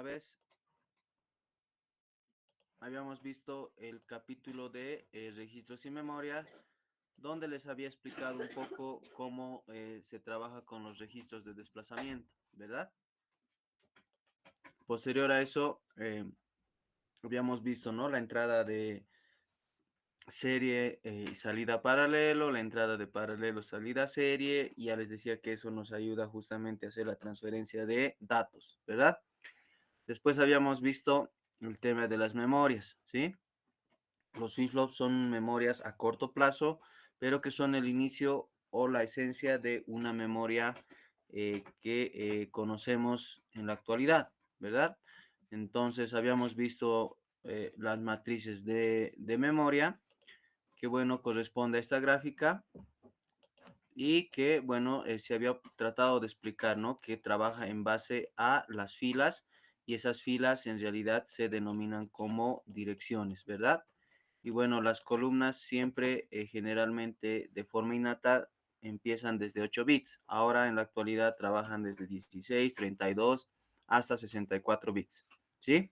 Una vez habíamos visto el capítulo de registros y memoria, donde les había explicado un poco cómo se trabaja con los registros de desplazamiento, ¿verdad? Posterior a eso, habíamos visto, ¿no? La entrada de serie y salida paralelo, la entrada de paralelo, salida serie, y ya les decía que eso nos ayuda justamente a hacer la transferencia de datos, ¿verdad? Después habíamos visto el tema de las memorias, ¿sí? Los flip-flops son memorias a corto plazo, pero que son el inicio o la esencia de una memoria que conocemos en la actualidad, ¿verdad? Entonces habíamos visto las matrices de memoria, que bueno, corresponde a esta gráfica y que bueno, se había tratado de explicar, ¿no? Que trabaja en base a las filas y esas filas en realidad se denominan como direcciones, ¿verdad? Y bueno, las columnas siempre, generalmente de forma innata, empiezan desde 8 bits. Ahora en la actualidad trabajan desde 16, 32 hasta 64 bits, ¿sí?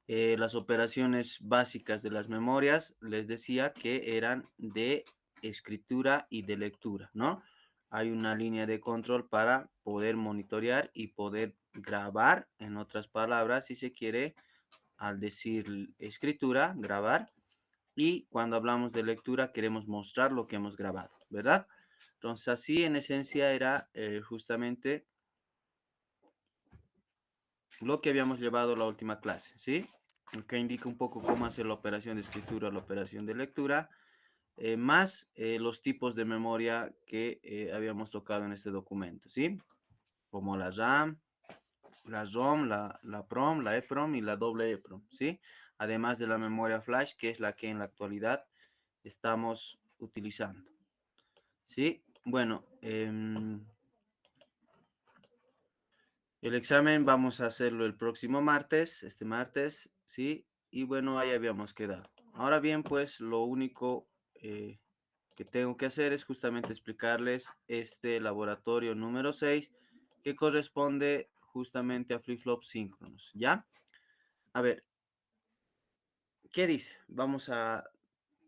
Las operaciones básicas de las memorias, les decía que eran de escritura y de lectura, ¿no? Hay una línea de control para poder monitorear y poder grabar, en otras palabras, si se quiere, al decir escritura, grabar, y cuando hablamos de lectura queremos mostrar lo que hemos grabado, ¿verdad? Entonces, así en esencia era justamente lo que habíamos llevado la última clase, ¿sí? Que indica un poco cómo hacer la operación de escritura, la operación de lectura, más los tipos de memoria que habíamos tocado en este documento, ¿sí? Como la RAM, la ROM, la PROM, la EPROM y la doble EPROM, ¿sí? Además de la memoria flash, que es la que en la actualidad estamos utilizando, ¿sí? Bueno, el examen vamos a hacerlo el próximo martes, este martes, ¿sí? Y bueno, ahí habíamos quedado. Ahora bien, pues lo único que tengo que hacer es justamente explicarles este laboratorio número 6 que corresponde justamente a flip-flop síncronos, ¿ya? A ver, ¿qué dice? Vamos a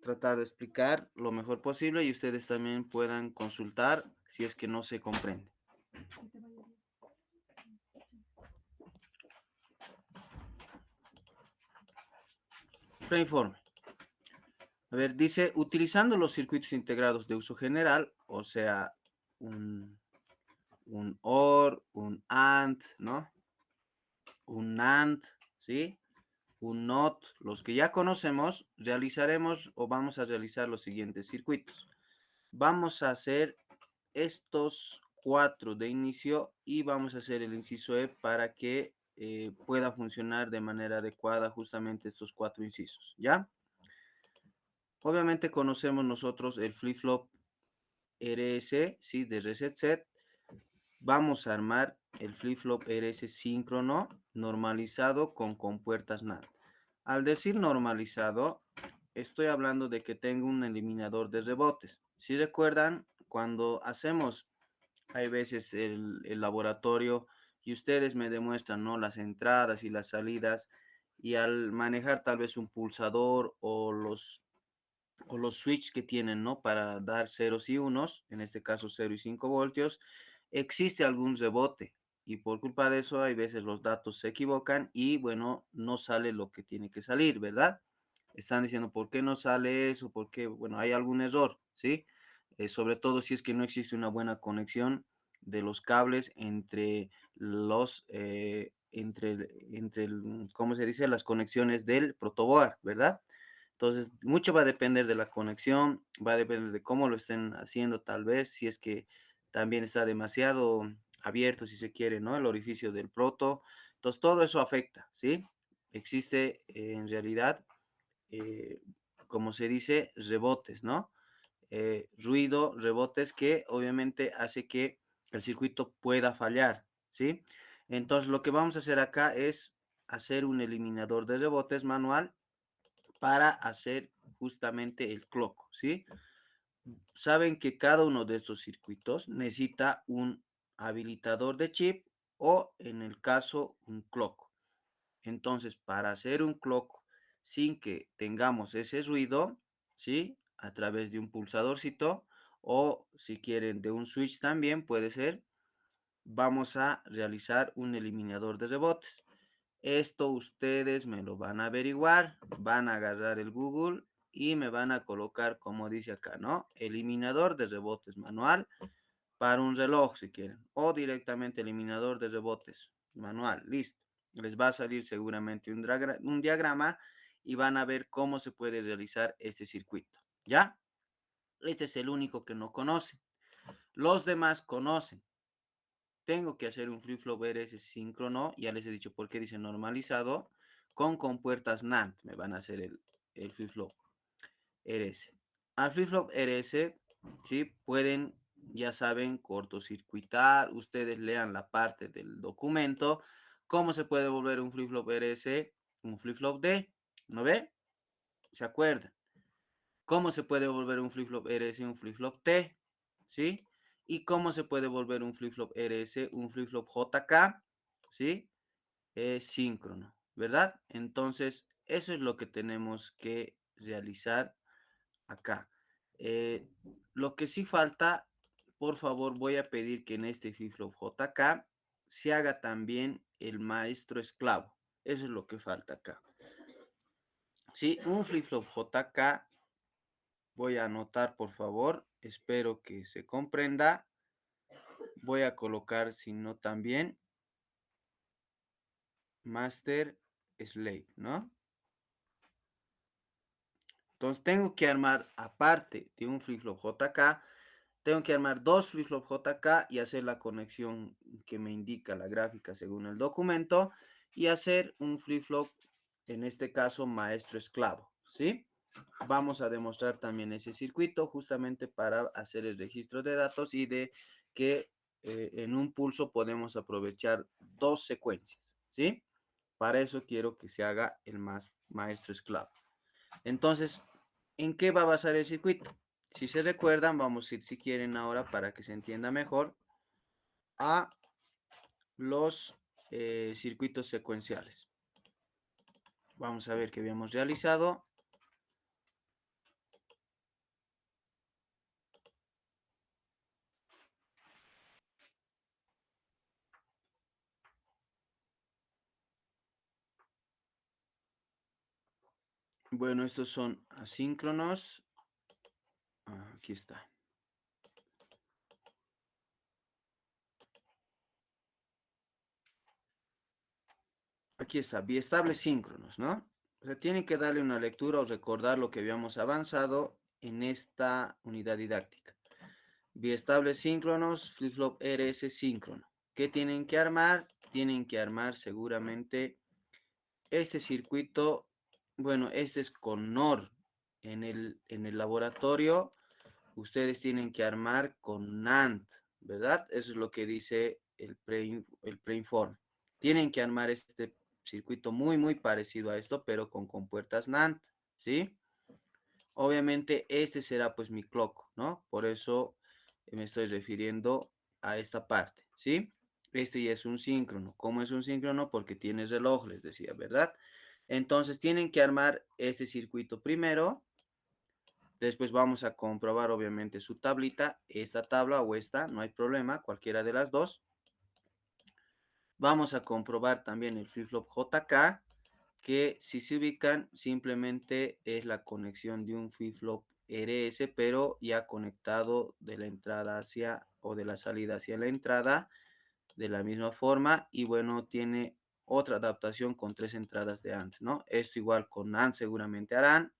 tratar de explicar lo mejor posible y ustedes también puedan consultar si es que no se comprende. Reinforme. A ver, dice, utilizando los circuitos integrados de uso general, o sea, un OR, un AND, ¿no? Un NAND, ¿sí? Un NOT, los que ya conocemos, realizaremos o vamos a realizar los siguientes circuitos. Vamos a hacer estos 4 de inicio y vamos a hacer el inciso E para que pueda funcionar de manera adecuada justamente estos 4 incisos, ¿ya? Obviamente conocemos nosotros el flip-flop RS, ¿sí? De reset set. Vamos a armar el flip-flop RS síncrono normalizado con compuertas NAND. Al decir normalizado, estoy hablando de que tengo un eliminador de rebotes. Si recuerdan, cuando hacemos, hay veces el laboratorio y ustedes me demuestran, ¿no? Las entradas y las salidas, y al manejar tal vez un pulsador o los switch que tienen, ¿no? Para dar ceros y unos, en este caso 0 y 5 voltios, existe algún rebote y por culpa de eso hay veces los datos se equivocan y bueno, no sale lo que tiene que salir, ¿verdad? Están diciendo, ¿por qué no sale eso? ¿Por qué? Bueno, hay algún error, ¿sí? Sobre todo si es que no existe una buena conexión de los cables entre los, ¿cómo se dice? Las conexiones del protoboard, ¿verdad? Entonces, mucho va a depender de la conexión, va a depender de cómo lo estén haciendo, tal vez, si es que también está demasiado abierto, si se quiere, ¿no? El orificio del proto. Entonces, todo eso afecta, ¿sí? Existe en realidad, eh, como se dice, rebotes, ¿no? Ruido, rebotes que obviamente hace que el circuito pueda fallar, ¿sí? Entonces, lo que vamos a hacer acá es hacer un eliminador de rebotes manual para hacer justamente el clock, ¿sí? Saben que cada uno de estos circuitos necesita un habilitador de chip o en el caso un clock. Entonces, para hacer un clock sin que tengamos ese ruido, ¿sí? A través de un pulsadorcito o si quieren de un switch también puede ser, vamos a realizar un eliminador de rebotes. Esto ustedes me lo van a averiguar, van a agarrar el Google y me van a colocar, como dice acá, ¿no? Eliminador de rebotes manual para un reloj, si quieren, o directamente eliminador de rebotes manual, listo. Les va a salir seguramente un diagrama y van a ver cómo se puede realizar este circuito, ¿ya? Este es el único que no conoce. Los demás conocen. Tengo que hacer un flip-flop RS síncrono, ya les he dicho por qué dice normalizado, con compuertas NAND, me van a hacer el flip-flop RS. Al flip-flop RS, ¿sí? Pueden, ya saben, cortocircuitar, ustedes lean la parte del documento, cómo se puede volver un flip-flop RS, un flip-flop D, ¿no ve? ¿Se acuerdan? ¿Cómo se puede volver un flip-flop RS un flip-flop T? ¿Sí? ¿Y cómo se puede volver un flip-flop RS un flip-flop JK? ¿Sí? Es síncrono, ¿verdad? Entonces, eso es lo que tenemos que realizar acá. Eh, lo que sí falta, por favor, voy a pedir que en este flip-flop JK se haga también el maestro esclavo. Eso es lo que falta acá. Sí, un flip-flop JK. Voy a anotar, por favor. Espero que se comprenda. Voy a colocar, si no también, master slave, ¿no? Entonces tengo que armar, aparte de un flip-flop JK, tengo que armar dos flip-flop JK y hacer la conexión que me indica la gráfica según el documento y hacer un flip-flop, en este caso, maestro esclavo, ¿sí? Vamos a demostrar también ese circuito justamente para hacer el registro de datos y de que en un pulso podemos aprovechar dos secuencias, ¿sí? Para eso quiero que se haga el maestro esclavo. Entonces, ¿en qué va a basar el circuito? Si se recuerdan, vamos a ir, si quieren ahora, para que se entienda mejor, a los circuitos secuenciales. Vamos a ver qué habíamos realizado. Bueno, estos son asíncronos. Aquí está. Aquí está, biestables síncronos, ¿no? O sea, tienen que darle una lectura o recordar lo que habíamos avanzado en esta unidad didáctica. Biestables síncronos, flip-flop RS síncrono. ¿Qué tienen que armar? Tienen que armar seguramente este circuito. Bueno, este es con NOR. En el laboratorio, ustedes tienen que armar con NAND, ¿verdad? Eso es lo que dice el preinform. Tienen que armar este circuito muy, muy parecido a esto, pero con compuertas NAND, ¿sí? Obviamente este será pues mi clock, ¿no? Por eso me estoy refiriendo a esta parte, ¿sí? Este ya es un síncrono. ¿Cómo es un síncrono? Porque tiene reloj, les decía, ¿verdad? Entonces tienen que armar este circuito primero. Después vamos a comprobar obviamente su tablita, esta tabla o esta, no hay problema, cualquiera de las dos. Vamos a comprobar también el flip-flop JK, que si se ubican simplemente es la conexión de un flip-flop RS, pero ya conectado de la entrada hacia o de la salida hacia la entrada de la misma forma y bueno, tiene otra adaptación con tres entradas de AND, ¿no? Esto igual con AND seguramente harán,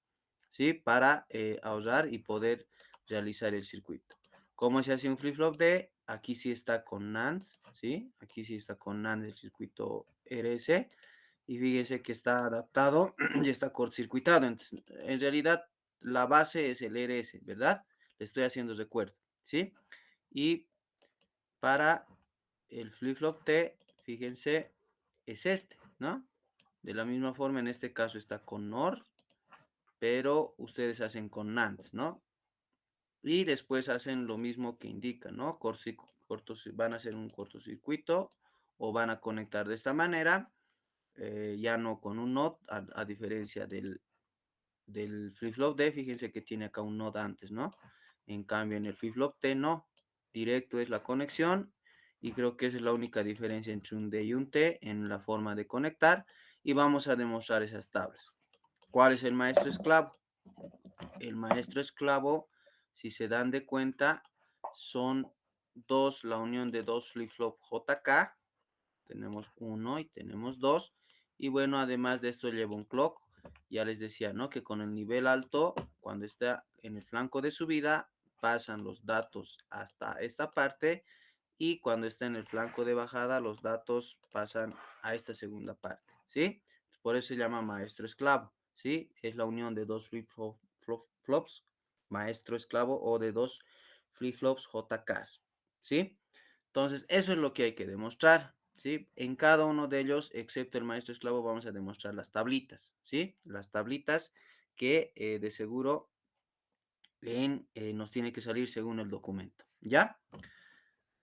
¿sí? Para ahorrar y poder realizar el circuito. ¿Cómo se hace un flip-flop D? Aquí sí está con NAND, ¿sí? Aquí sí está con NAND el circuito RS. Y fíjese que está adaptado y está cortocircuitado. Entonces, en realidad, la base es el RS, ¿verdad? Le estoy haciendo recuerdo, ¿sí? Y para el flip-flop T, fíjense, es este, ¿no? De la misma forma, en este caso está con NOR, pero ustedes hacen con NAND, ¿no? Y después hacen lo mismo que indica, ¿no? Van a hacer un cortocircuito o van a conectar de esta manera, ya no con un NOT, a diferencia del flip-flop D, fíjense que tiene acá un NOT antes, ¿no? En cambio, en el flip-flop T no, directo es la conexión y creo que esa es la única diferencia entre un D y un T en la forma de conectar y vamos a demostrar esas tablas. ¿Cuál es el maestro esclavo? El maestro esclavo, si se dan de cuenta, son la unión de dos flip-flop JK, tenemos uno y tenemos dos, y bueno, además de esto lleva un clock. Ya les decía, ¿no? Que con el nivel alto, cuando está en el flanco de subida, pasan los datos hasta esta parte y cuando está en el flanco de bajada, los datos pasan a esta segunda parte, ¿sí? Por eso se llama maestro esclavo, ¿sí? Es la unión de dos flip-flops, maestro esclavo, o de dos flip-flops JKs, ¿sí? Entonces, eso es lo que hay que demostrar, ¿sí? En cada uno de ellos, excepto el maestro esclavo, vamos a demostrar las tablitas, ¿sí? Las tablitas que de seguro nos tiene que salir según el documento, ¿ya?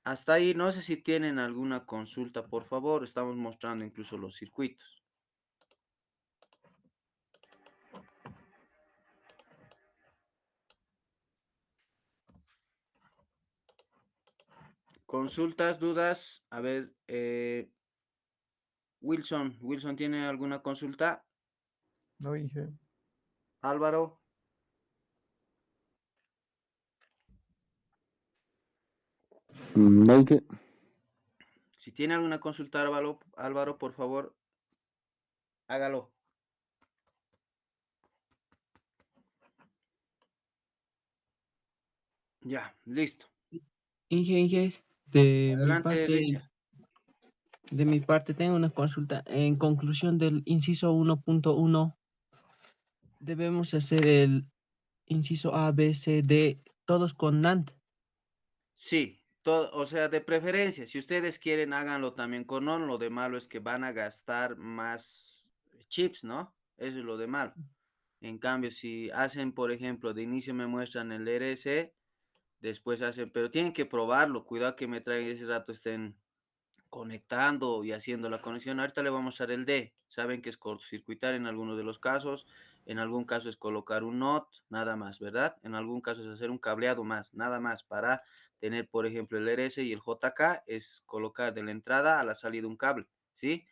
Hasta ahí, no sé si tienen alguna consulta, por favor. Estamos mostrando incluso los circuitos. Consultas, dudas. A ver, Wilson, ¿tiene alguna consulta? No, Inge. Álvaro, No hay que. si tiene alguna consulta, Álvaro, por favor, hágalo. Ya, listo. Inge, Adelante, Richard. de mi parte tengo una consulta. En conclusión del inciso 1.1, debemos hacer el inciso A, B, C, D, todos con NAND. Sí, todo, o sea, de preferencia, si ustedes quieren, háganlo también con ON. Lo de malo es que van a gastar más chips, ¿no? Eso es lo de malo. En cambio, si hacen, por ejemplo, de inicio me muestran el RS, después hacen, pero tienen que probarlo. Cuidado que me traigan ese rato estén conectando y haciendo la conexión. Ahorita le vamos a mostrar el D. Saben que es cortocircuitar en algunos de los casos. En algún caso es colocar un NOT, nada más, ¿verdad? En algún caso es hacer un cableado más, nada más. Para tener, por ejemplo, el RS y el JK es colocar de la entrada a la salida un cable, ¿sí?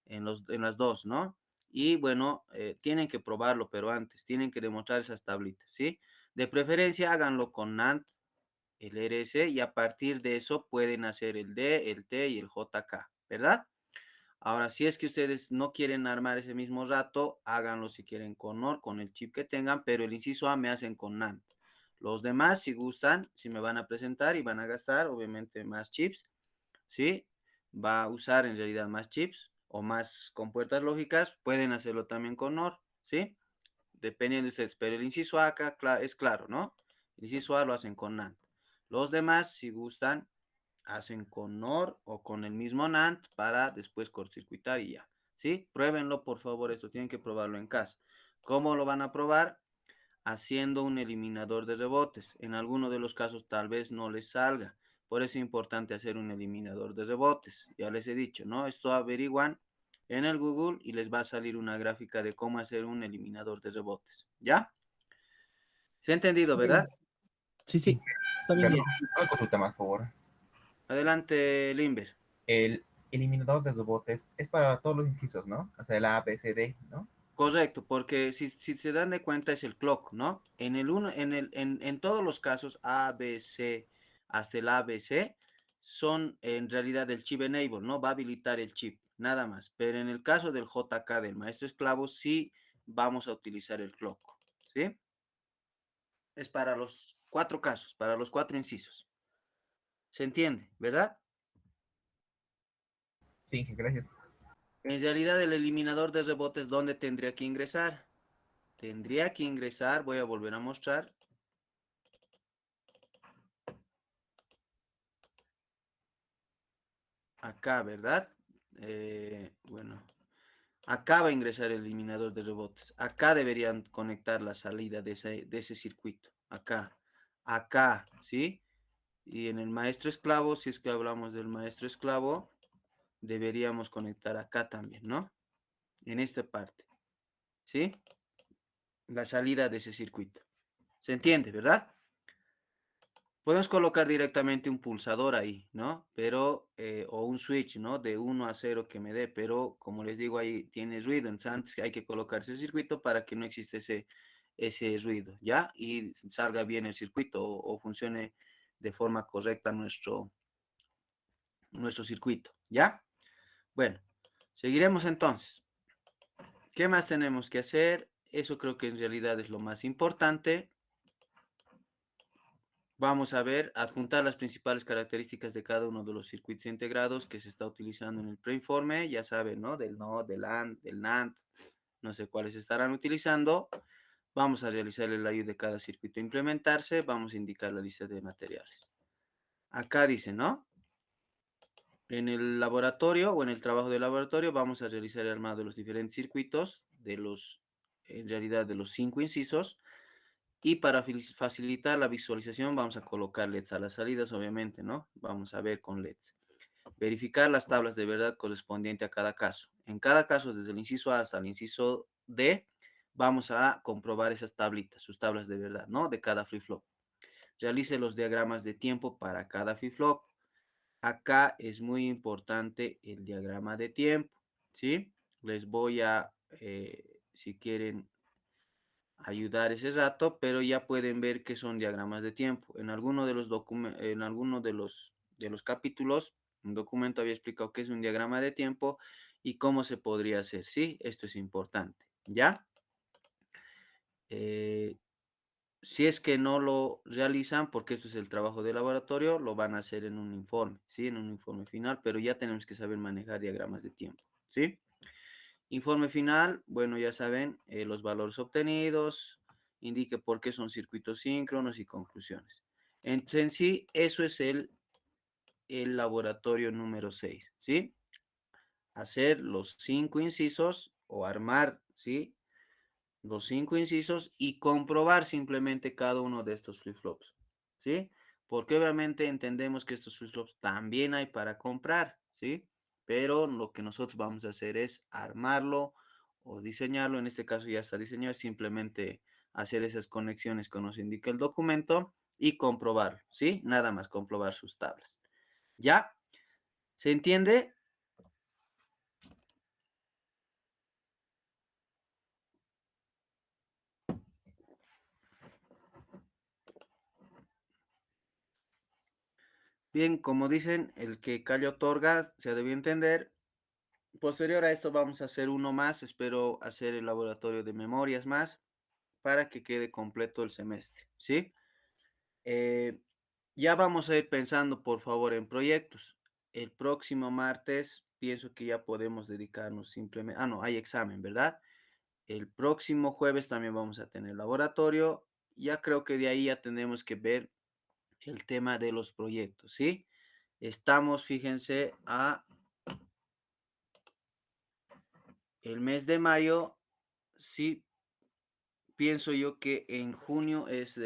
En las dos, ¿no? Y bueno, tienen que probarlo, pero antes tienen que demostrar esas tablitas, ¿sí? De preferencia háganlo con NAND, el RS, y a partir de eso pueden hacer el D, el T y el JK, ¿verdad? Ahora, si es que ustedes no quieren armar ese mismo rato, háganlo si quieren con OR, con el chip que tengan, pero el inciso A me hacen con NAND. Los demás, si gustan, si me van a presentar y van a gastar, obviamente, más chips, ¿sí? Va a usar en realidad más chips o más compuertas lógicas, pueden hacerlo también con OR, ¿sí? Dependiendo de ustedes, pero el inciso A acá es claro, ¿no? El inciso A lo hacen con NAND. Los demás, si gustan, hacen con NOR o con el mismo NAND para después cortocircuitar y ya, ¿sí? Pruébenlo, por favor, esto tienen que probarlo en casa. ¿Cómo lo van a probar? Haciendo un eliminador de rebotes. En alguno de los casos tal vez no les salga. Por eso es importante hacer un eliminador de rebotes. Ya les he dicho, ¿no? Esto averiguan en el Google y les va a salir una gráfica de cómo hacer un eliminador de rebotes. ¿Ya? ¿Se ha entendido, verdad? Sí, sí, está bien. Perdón, Bien. una consulta más, por favor. Adelante, Limber. El eliminador de robots es para todos los incisos, ¿no? O sea, el A, B, C, D, ¿no? Correcto, porque si se dan de cuenta es el clock, ¿no? En el uno, en todos los casos A, B, C, hasta el A, B, C, son en realidad el chip enable, ¿no? Va a habilitar el chip, nada más. Pero en el caso del JK del maestro esclavo, sí vamos a utilizar el clock, ¿sí? Es para los cuatro casos, para los cuatro incisos. ¿Se entiende, verdad? Sí, gracias. En realidad el eliminador de rebotes, ¿dónde tendría que ingresar? Tendría que ingresar, voy a volver a mostrar. Acá, ¿verdad? Bueno, acá va a ingresar el eliminador de rebotes. Acá deberían conectar la salida de ese circuito. Acá, ¿sí? Y en el maestro esclavo, si es que hablamos del maestro esclavo, deberíamos conectar acá también, ¿no? En esta parte, ¿sí? La salida de ese circuito. ¿Se entiende, verdad? Podemos colocar directamente un pulsador ahí, ¿no? Pero, o un switch, ¿no? De 1 a 0 que me dé, pero como les digo, ahí tiene ruido, entonces antes hay que colocar ese circuito para que no exista ese ruido, ¿ya? Y salga bien el circuito o funcione de forma correcta nuestro circuito, ¿ya? Bueno, seguiremos entonces. ¿Qué más tenemos que hacer? Eso creo que en realidad es lo más importante. Vamos a ver, adjuntar las principales características de cada uno de los circuitos integrados que se está utilizando en el preinforme. Ya saben, ¿no? Del NOT, del AND, del NAND, no sé cuáles estarán utilizando. Vamos a realizar el layout de cada circuito a implementarse. Vamos a indicar la lista de materiales. Acá dice, ¿no? En el laboratorio o en el trabajo de laboratorio vamos a realizar el armado de los diferentes circuitos, en realidad de los 5 incisos. Y para facilitar la visualización vamos a colocar LEDs a las salidas, obviamente, ¿no? Vamos a ver con LEDs. Verificar las tablas de verdad correspondiente a cada caso. En cada caso, desde el inciso A hasta el inciso D, vamos a comprobar esas tablitas, sus tablas de verdad, ¿no? De cada flip-flop. Realice los diagramas de tiempo para cada flip-flop. Acá es muy importante el diagrama de tiempo, ¿sí? Les voy a, si quieren, ayudar ese rato, pero ya pueden ver que son diagramas de tiempo. En alguno de los de los capítulos, un documento había explicado qué es un diagrama de tiempo y cómo se podría hacer. Sí, esto es importante, ¿ya? Si es que no lo realizan, porque esto es el trabajo de laboratorio, lo van a hacer en un informe, ¿sí? En un informe final, pero ya tenemos que saber manejar diagramas de tiempo, ¿sí? Informe final, bueno, ya saben, los valores obtenidos, indique por qué son circuitos síncronos y conclusiones. En sí, eso es el laboratorio número 6, ¿sí? Hacer los 5 incisos o armar, ¿sí? Los 5 incisos y comprobar simplemente cada uno de estos flip-flops, ¿sí? Porque obviamente entendemos que estos flip-flops también hay para comprar, ¿sí? Pero lo que nosotros vamos a hacer es armarlo o diseñarlo. En este caso ya está diseñado, es simplemente hacer esas conexiones que nos indica el documento y comprobarlo, ¿sí? Nada más comprobar sus tablas. ¿Ya? ¿Se entiende? Bien, como dicen, el que calla otorga, se debe entender. Posterior a esto vamos a hacer uno más, espero hacer el laboratorio de memorias más para que quede completo el semestre, ¿sí? Ya vamos a ir pensando, por favor, en proyectos. El próximo martes pienso que ya podemos dedicarnos simplemente, no, hay examen, ¿verdad? El próximo jueves también vamos a tener laboratorio. Ya creo que de ahí ya tenemos que ver el tema de los proyectos, ¿sí? Estamos, fíjense, el mes de mayo, sí, pienso yo que en junio es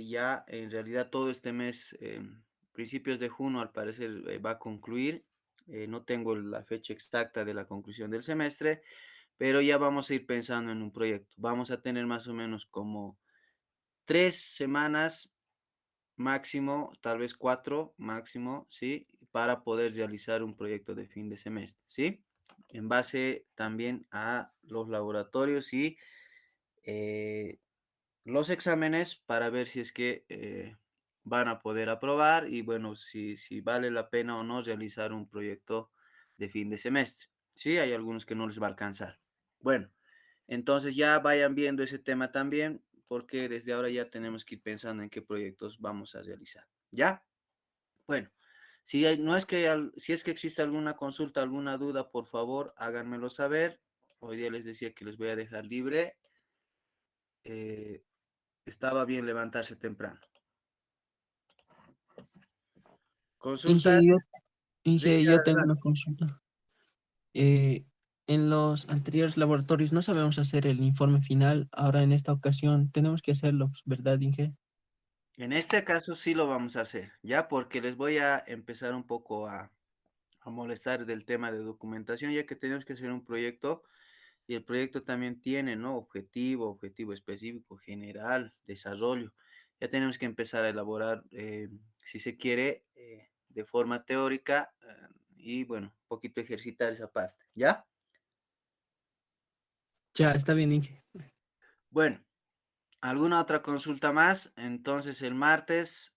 ya, en realidad todo este mes, principios de junio al parecer va a concluir. No tengo la fecha exacta de la conclusión del semestre, pero ya vamos a ir pensando en un proyecto. Vamos a tener más o menos como 3 semanas máximo, tal vez 4 máximo, ¿sí? Para poder realizar un proyecto de fin de semestre, ¿sí? En base también a los laboratorios y los exámenes para ver si es que van a poder aprobar y bueno, si vale la pena o no realizar un proyecto de fin de semestre. Sí, hay algunos que no les va a alcanzar. Bueno, entonces ya vayan viendo ese tema también, porque desde ahora ya tenemos que ir pensando en qué proyectos vamos a realizar. ¿Ya? Bueno, no es que, si es que existe alguna consulta, alguna duda, por favor, háganmelo saber. Hoy día les decía que les voy a dejar libre. Estaba bien levantarse temprano. Inge, Consultas, Richard, yo tengo una adelante. consulta. Eh, en los anteriores laboratorios no sabemos hacer el informe final. Ahora en esta ocasión tenemos que hacerlo, ¿verdad, Inge? En este caso sí lo vamos a hacer, ¿ya? Porque les voy a empezar un poco a molestar del tema de documentación, ya que tenemos que hacer un proyecto y el proyecto también tiene, ¿no? Objetivo específico, general, desarrollo. Ya tenemos que empezar a elaborar, si se quiere, de forma teórica y, bueno, un poquito ejercitar esa parte, ¿ya? Ya, está bien, Inge. Bueno, ¿alguna otra consulta más? Entonces, el martes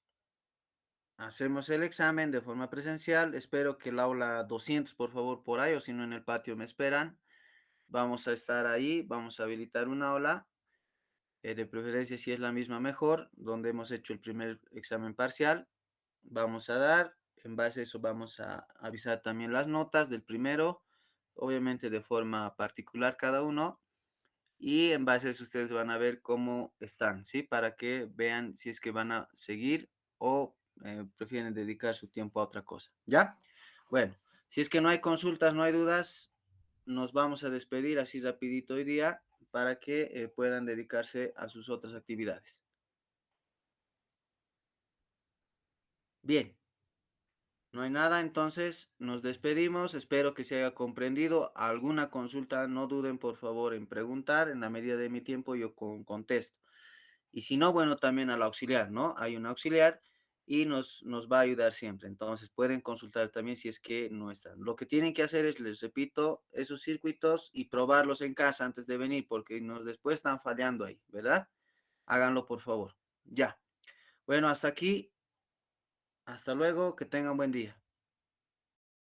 hacemos el examen de forma presencial. Espero que el aula 200, por favor, por ahí, o si no, en el patio me esperan. Vamos a estar ahí, vamos a habilitar una aula, de preferencia si es la misma mejor, donde hemos hecho el primer examen parcial. Vamos a dar, en base a eso vamos a avisar también las notas del primero, obviamente de forma particular cada uno. Y en base a eso ustedes van a ver cómo están, ¿sí? Para que vean si es que van a seguir o prefieren dedicar su tiempo a otra cosa, ¿ya? Bueno, si es que no hay consultas, no hay dudas, nos vamos a despedir así rapidito hoy día para que puedan dedicarse a sus otras actividades. Bien, no hay nada, entonces nos despedimos. Espero que se haya comprendido. Alguna consulta, no duden por favor en preguntar. En la medida de mi tiempo yo contesto. Y si no, bueno, también al auxiliar, ¿no? Hay un auxiliar y nos va a ayudar siempre. Entonces pueden consultar también si es que no están. Lo que tienen que hacer es, les repito, esos circuitos y probarlos en casa antes de venir, porque después están fallando ahí, ¿verdad? Háganlo, por favor. Ya. Bueno, hasta aquí. Hasta luego. Que tengan buen día.